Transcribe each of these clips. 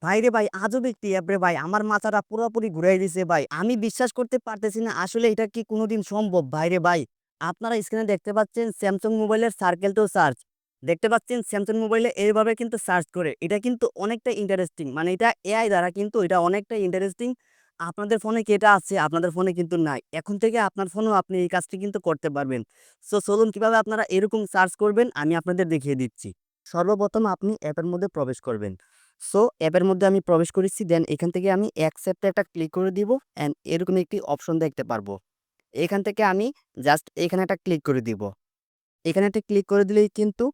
ভাইরে ভাই আজব একটি অ্যাপ রে ভাই, আমার মাথাটা পুরোপুরি ঘুরাই দিছে ভাই। আমি বিশ্বাস করতে পারতেছি না, আসলে এটা কি কোনোদিন সম্ভব? ভাইরে ভাই, আপনারা স্ক্রিনে দেখতে পাচ্ছেন স্যামসাং মোবাইলের সার্কেল টু সার্চ, দেখতে পাচ্ছেন স্যামসাং মোবাইলে এইভাবে কিন্তু সার্চ করে। এটা কিন্তু অনেকটা ইন্টারেস্টিং, মানে এটা এআই দ্বারা কিন্তু এটা অনেকটা ইন্টারেস্টিং। আপনাদের ফোনে কি এটা আছে? আপনাদের ফোনে কিন্তু নাই। এখন থেকে আপনার ফোনেও আপনি এই কাজটি কিন্তু করতে পারবেন। সো চলুন কিভাবে আপনারা এরকম সার্চ করবেন আমি আপনাদের দেখিয়ে দিচ্ছি। সর্বপ্রথম আপনি অ্যাপের মধ্যে প্রবেশ করবেন। সো অ্যাপের মধ্যে আমি প্রবেশ করেছি, দেন এখান থেকে আমি অ্যাকসেপ্টে একটা ক্লিক করে দিব অ্যান্ড এরকম একটি অপশন দেখতে পারবো। এখান থেকে আমি জাস্ট এখানে একটা ক্লিক করে দিব। এখানে একটা ক্লিক করে দিলেই কিন্তু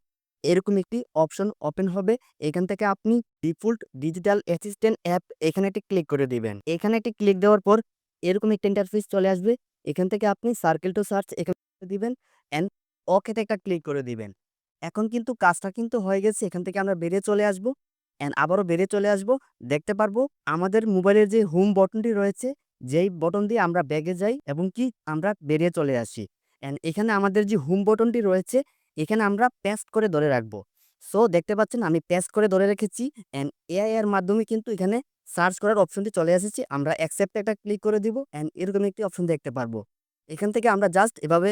এরকম একটি অপশন ওপেন হবে। এখান থেকে আপনি ডিফল্ট ডিজিটাল অ্যাসিস্ট্যান্ট অ্যাপ এখানে একটি ক্লিক করে দিবেন। এখানে একটি ক্লিক দেওয়ার পর এরকম একটা ইন্টারফেস চলে আসবে। এখান থেকে আপনি সার্কেল টু সার্চ এখানে করে দিবেন অ্যান্ড ওকেতে একটা ক্লিক করে দিবেন। এখন কিন্তু কাজটা কিন্তু হয়ে গেছে। এখান থেকে আমরা বেরিয়ে চলে আসবো অ্যান্ড আবারও বেরিয়ে চলে আসবো। দেখতে পারবো আমাদের মোবাইলের যে হোম বটনটি রয়েছে, যেই বটন দিয়ে আমরা ব্যাগে যাই এবং কি আমরা বেরিয়ে চলে আসি। অ্যান্ড এখানে আমাদের যে হোম বটনটি রয়েছে, এখানে আমরা পেস্ট করে ধরে রাখবো। সো দেখতে পাচ্ছেন আমি পেস্ট করে ধরে রেখেছি অ্যান্ড এআই এর মাধ্যমে কিন্তু এখানে সার্চ করার অপশনটি চলে এসেছে। আমরা অ্যাকসেপ্ট একটা ক্লিক করে দিব অ্যান্ড এরকম একটি অপশন দেখতে পারবো। এখান থেকে আমরা জাস্ট এভাবে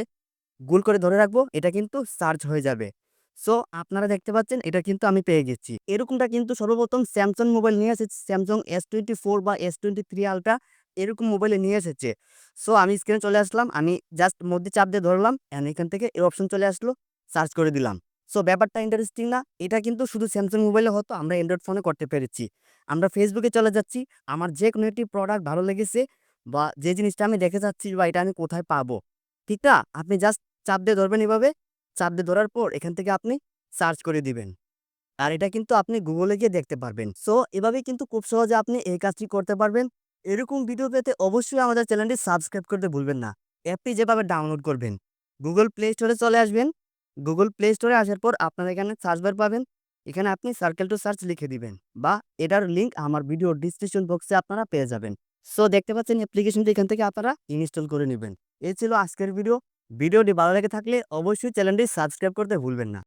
গোল করে ধরে রাখবো, এটা কিন্তু সার্চ হয়ে যাবে। সো আপনারা দেখতে পাচ্ছেন এটা কিন্তু আমি পেয়ে গেছি। এরকমটা কিন্তু সর্বপ্রথম স্যামসাং মোবাইল নিয়ে এসেছে, স্যামসাং S24 বা S23 আলট্রা এরকম মোবাইলে নিয়ে এসেছে। সো আমি স্ক্রিনে চলে আসলাম, আমি জাস্ট মধ্যে চাপ দিয়ে ধরলাম অ্যান্ড এখান থেকে এই অপশন চলে আসলো, সার্চ করে দিলাম। সো ব্যাপারটা ইন্টারেস্টিং না? এটা কিন্তু শুধু স্যামসাং মোবাইলে হতো, আমরা অ্যান্ড্রয়েড ফোনে করতে পেরেছি। আমরা ফেসবুকে চলে যাচ্ছি, আমার যে কোনো একটি প্রোডাক্ট ভালো লেগেছে বা যে জিনিসটা আমি দেখে যাচ্ছি বা এটা আমি কোথায় পাবো, ঠিক না? আপনি জাস্ট চাপ দিয়ে ধরবেন এভাবে, চাপ দিয়ে ধরার পর এখান থেকে আপনি সার্চ করে দিবেন। আর এটা কিন্তু আপনি গুগলে গিয়ে দেখতে পারবেন। সো এভাবেই কিন্তু খুব সহজে আপনি এই কাজটি করতে পারবেন। এরকম ভিডিও পেতে অবশ্যই আমাদের চ্যানেলটি সাবস্ক্রাইব করতে ভুলবেন না। অ্যাপটি যেভাবে ডাউনলোড করবেন, গুগল প্লে স্টোরে চলে আসবেন। গুগল প্লে স্টোরে আসার পর আপনারা এখানে সার্চ বার পাবেন। এখানে আপনি সার্কেল টু সার্চ লিখে দিবেন বা এটার লিঙ্ক আমার ভিডিও ডিসক্রিপশন বক্সে আপনারা পেয়ে যাবেন। সো দেখতে পাচ্ছেন অ্যাপ্লিকেশনটি এখান থেকে আপনারা ইনস্টল করে নেবেন। এই ছিল আজকের ভিডিও। ভিডিওটি ভালো লেগে থাকলে অবশ্যই চ্যানেলটি সাবস্ক্রাইব করতে ভুলবেন না।